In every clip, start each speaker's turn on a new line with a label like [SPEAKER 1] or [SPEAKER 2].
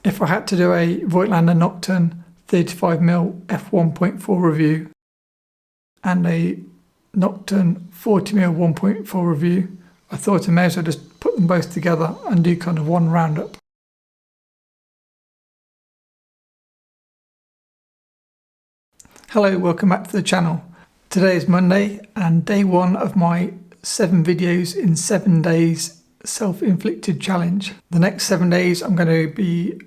[SPEAKER 1] If I had to do a Voigtlander Nokton 35mm f1.4 review and a Nokton 40mm 1.4 review, I thought I may as well just put them both together and do kind of one roundup. Hello, welcome back to the channel. Today is Monday and day one of my 7 videos in 7 days self-inflicted challenge. The next 7 days I'm going to be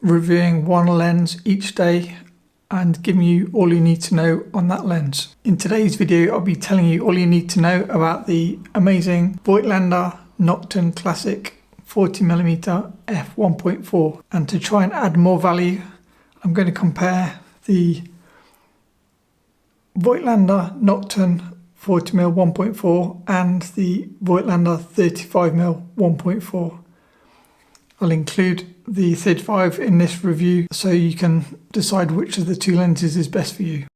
[SPEAKER 1] reviewing one lens each day and giving you all you need to know on that lens. In today's video I'll be telling you all you need to know about the amazing Voigtlander Nokton Classic 40mm f1.4, and to try and add more value I'm going to compare the Voigtlander Nokton 40mm 1.4 and the Voigtlander 35mm 1.4. I'll include the 35 in this review so you can decide which of the two lenses is best for you.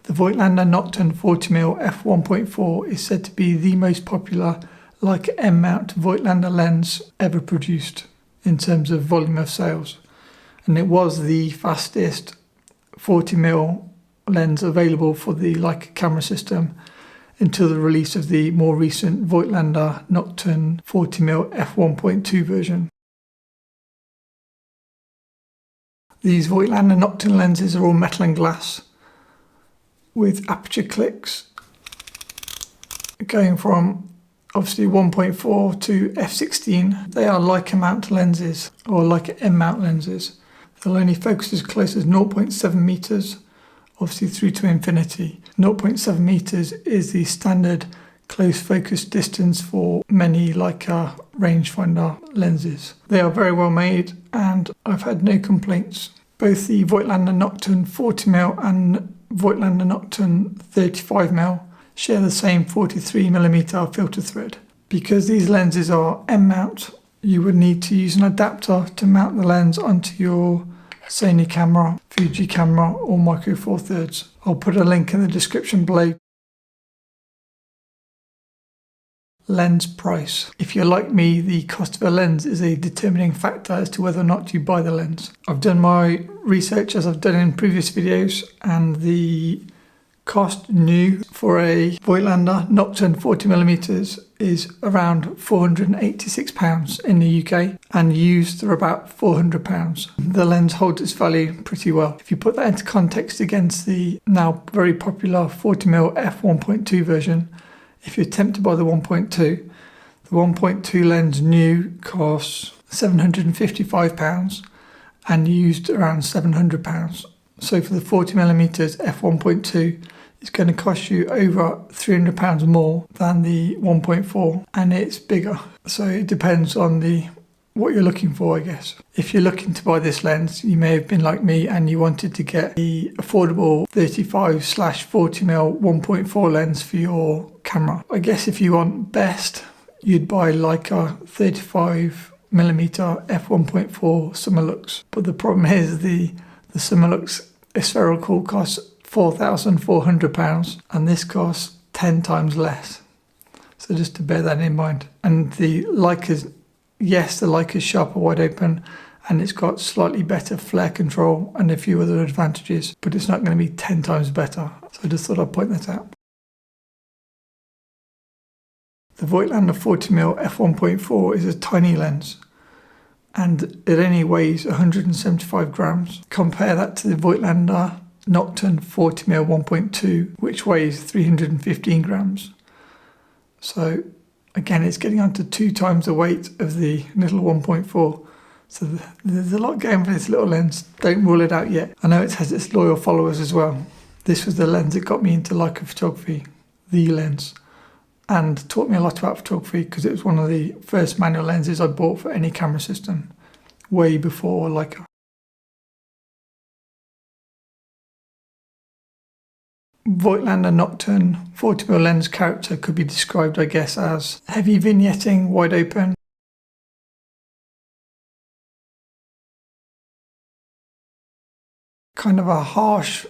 [SPEAKER 1] The Voigtlander Nokton 40mm f1.4 is said to be the most popular Leica M-mount Voigtlander lens ever produced in terms of volume of sales, and it was the fastest 40mm lens available for the Leica camera system until the release of the more recent Voigtlander Nokton 40mm f1.2 version. These Voigtlander Nokton lenses are all metal and glass with aperture clicks going from obviously 1.4 to f16. They are Leica mount lenses or Leica M-mount lenses. They'll only focus as close as 0.7 meters, obviously through to infinity. 0.7 meters is the standard close focus distance for many Leica rangefinder lenses. They are very well made and I've had no complaints. Both the Voigtlander Nokton 40mm and Voigtlander Nokton 35mm share the same 43mm filter thread. Because these lenses are M-mount, you would need to use an adapter to mount the lens onto your Sony camera, Fuji camera or Micro Four Thirds. I'll put a link in the description below. Lens price. If you're like me, the cost of a lens is a determining factor as to whether or not you buy the lens. I've done my research as I've done in previous videos, and the cost new for a Voigtlander Nokton 40mm is around £486 in the UK, and used they're about £400. The lens holds its value pretty well. If you put that into context against the now very popular 40mm f1.2 version, if you attempt to buy the 1.2, the 1.2 lens new costs £755 and used around £700. So for the 40mm f1.2, it's going to cost you over £300 more than the 1.4, and it's bigger. So it depends on what you're looking for, I guess. If you're looking to buy this lens, you may have been like me and you wanted to get the affordable 35/40mm 1.4 lens for your camera. I guess if you want best, you'd buy Leica 35mm f1.4 Summilux. But the problem is the Summilux spherical costs £4,400 and this costs 10 times less. So just to bear that in mind. And the Leica's, yes, the Leica's sharper wide open and it's got slightly better flare control and a few other advantages, but it's not going to be 10 times better. So I just thought I'd point that out. The Voigtlander 40mm f1.4 is a tiny lens and it only weighs 175 grams. Compare that to the Voigtlander Nokton 40mm 1.2, which weighs 315 grams. So again, it's getting on to 2 times the weight of the little 1.4. So there's a lot going for this little lens. Don't rule it out yet. I know it has its loyal followers as well. This was the lens that got me into Leica photography, the lens, and taught me a lot about photography because it was one of the first manual lenses I bought for any camera system, way before Leica. Voigtlander Nokton 40mm lens character could be described, I guess, as heavy vignetting, wide open, kind of a harsh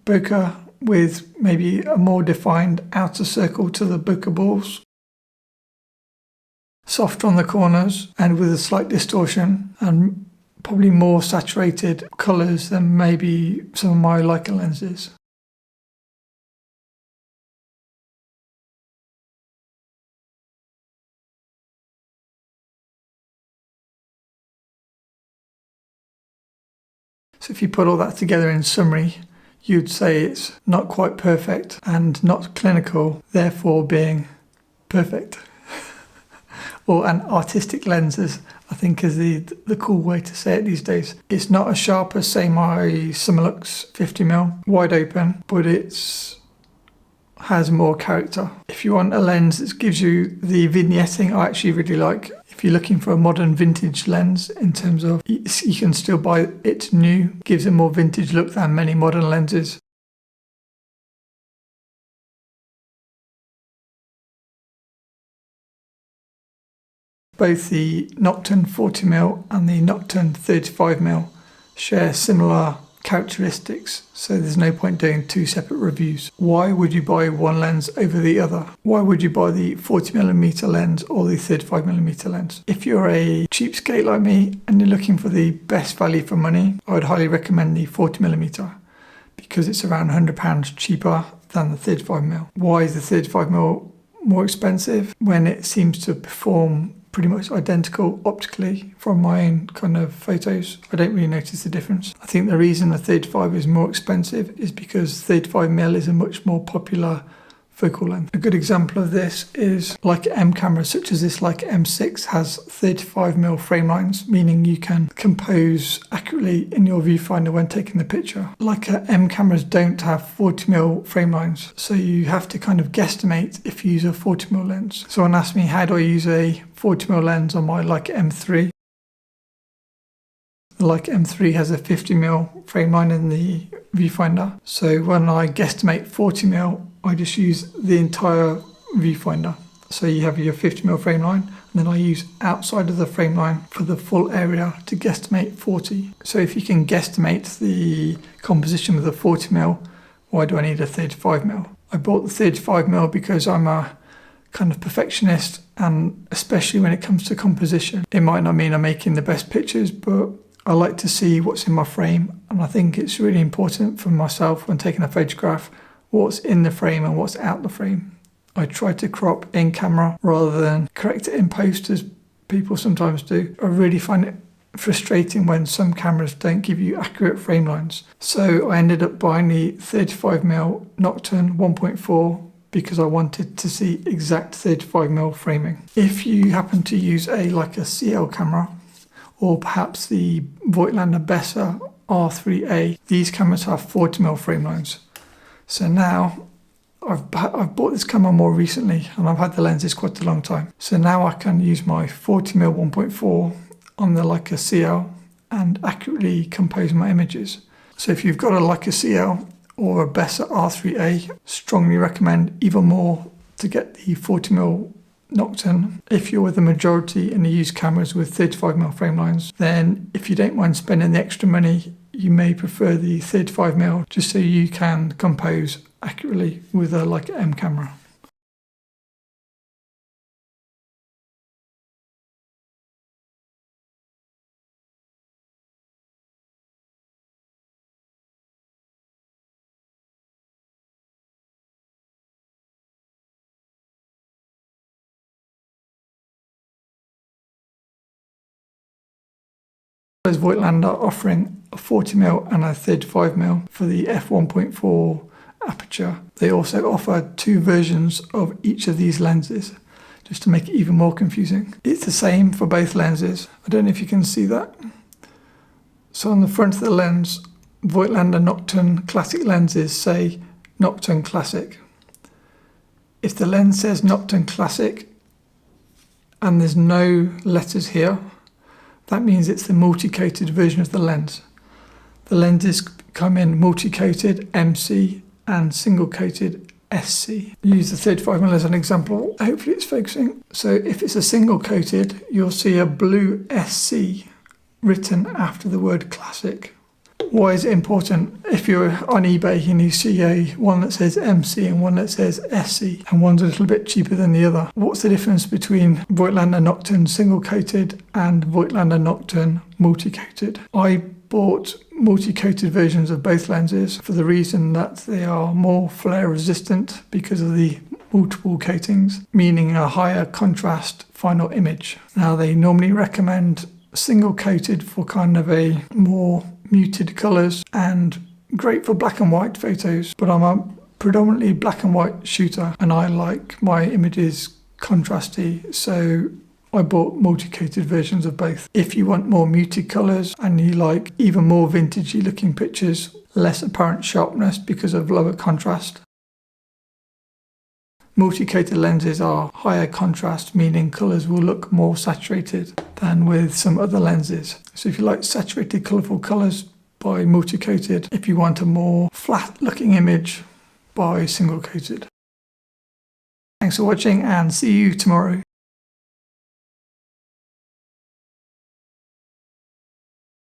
[SPEAKER 1] bokeh with maybe a more defined outer circle to the bokeh balls. Softer on the corners and with a slight distortion, and probably more saturated colours than maybe some of my Leica lenses. So if you put all that together in summary, you'd say it's not quite perfect and not clinical, therefore being perfect. Or an artistic lens, as I think is the cool way to say it these days. It's not as sharp as, say, my Summilux 50mm wide open, but it's has more character. If you want a lens that gives you the vignetting I actually really like, if you're looking for a modern vintage lens in terms of you can still buy it new, gives a more vintage look than many modern lenses. Both the Nokton 40mm and the Nokton 35mm share similar characteristics, so there's no point doing two separate reviews. Why would you buy one lens over the other? Why would you buy the 40mm lens or the 35mm lens? If you're a cheapskate like me and you're looking for the best value for money, I would highly recommend the 40mm because it's around £100 cheaper than the 35mm. Why is the 35mm more expensive when it seems to perform pretty much identical optically from my own kind of photos? I don't really notice the difference. I think the reason the 35 is more expensive is because 35mm is a much more popular focal length. A good example of this is Leica M cameras such as this Leica M6 has 35mm frame lines, meaning you can compose accurately in your viewfinder when taking the picture. Leica M cameras don't have 40mm frame lines, so you have to kind of guesstimate if you use a 40mm lens. Someone asked me, how do I use a 40mm lens on my Leica M3? The Leica M3 has a 50mm frame line in the viewfinder, so when I guesstimate 40mm, I just use the entire viewfinder. So you have your 50mm frame line, and then I use outside of the frame line for the full area to guesstimate 40. So if you can guesstimate the composition with a 40mm, why do I need a 35mm? I bought the 35mm because I'm a kind of perfectionist, and especially when it comes to composition. It might not mean I'm making the best pictures, but I like to see what's in my frame, and I think it's really important for myself when taking a photograph what's in the frame and what's out the frame. I try to crop in camera rather than correct it in post as people sometimes do. I really find it frustrating when some cameras don't give you accurate frame lines. So I ended up buying the 35mm Nokton 1.4 because I wanted to see exact 35mm framing. If you happen to use like a CL camera, or perhaps the Voigtlander R3A, these cameras have 40mm frame lines. So now, I've bought this camera more recently and I've had the lenses quite a long time. So now I can use my 40mm 1.4 on the Leica CL and accurately compose my images. So if you've got a Leica CL or a R3A, strongly recommend even more to get the 40mm Nokton. If you're with the majority and you use cameras with 35mm frame lines, then if you don't mind spending the extra money, you may prefer the 35mm just so you can compose accurately with a Leica M camera. There's Voigtlander offering a 40mm and a 35mm for the f1.4 aperture. They also offer two versions of each of these lenses, just to make it even more confusing. It's the same for both lenses. I don't know if you can see that. So on the front of the lens, Voigtlander Nokton Classic lenses say Nokton Classic. If the lens says Nokton Classic and there's no letters here, that means it's the multi-coated version of the lens. The lenses come in multi-coated MC and single-coated SC. Use the 35mm as an example. Hopefully it's focusing. So if it's a single-coated, you'll see a blue SC written after the word classic. Why is it important? If you're on eBay and you see one that says MC and one that says SC, and one's a little bit cheaper than the other, what's the difference between Voigtlander Nokton single coated and Voigtlander Nokton multi-coated? I bought multi-coated versions of both lenses for the reason that they are more flare resistant because of the multiple coatings, meaning a higher contrast final image. Now, they normally recommend single coated for kind of a more muted colours and great for black and white photos, but I'm a predominantly black and white shooter and I like my images contrasty, so I bought multi-coated versions of both. If you want more muted colours and you like even more vintagey looking pictures, less apparent sharpness because of lower contrast, multi-coated lenses are higher contrast, meaning colours will look more saturated than with some other lenses. So if you like saturated colourful colours, buy multi-coated. If you want a more flat looking image, buy single coated. Thanks for watching and see you tomorrow.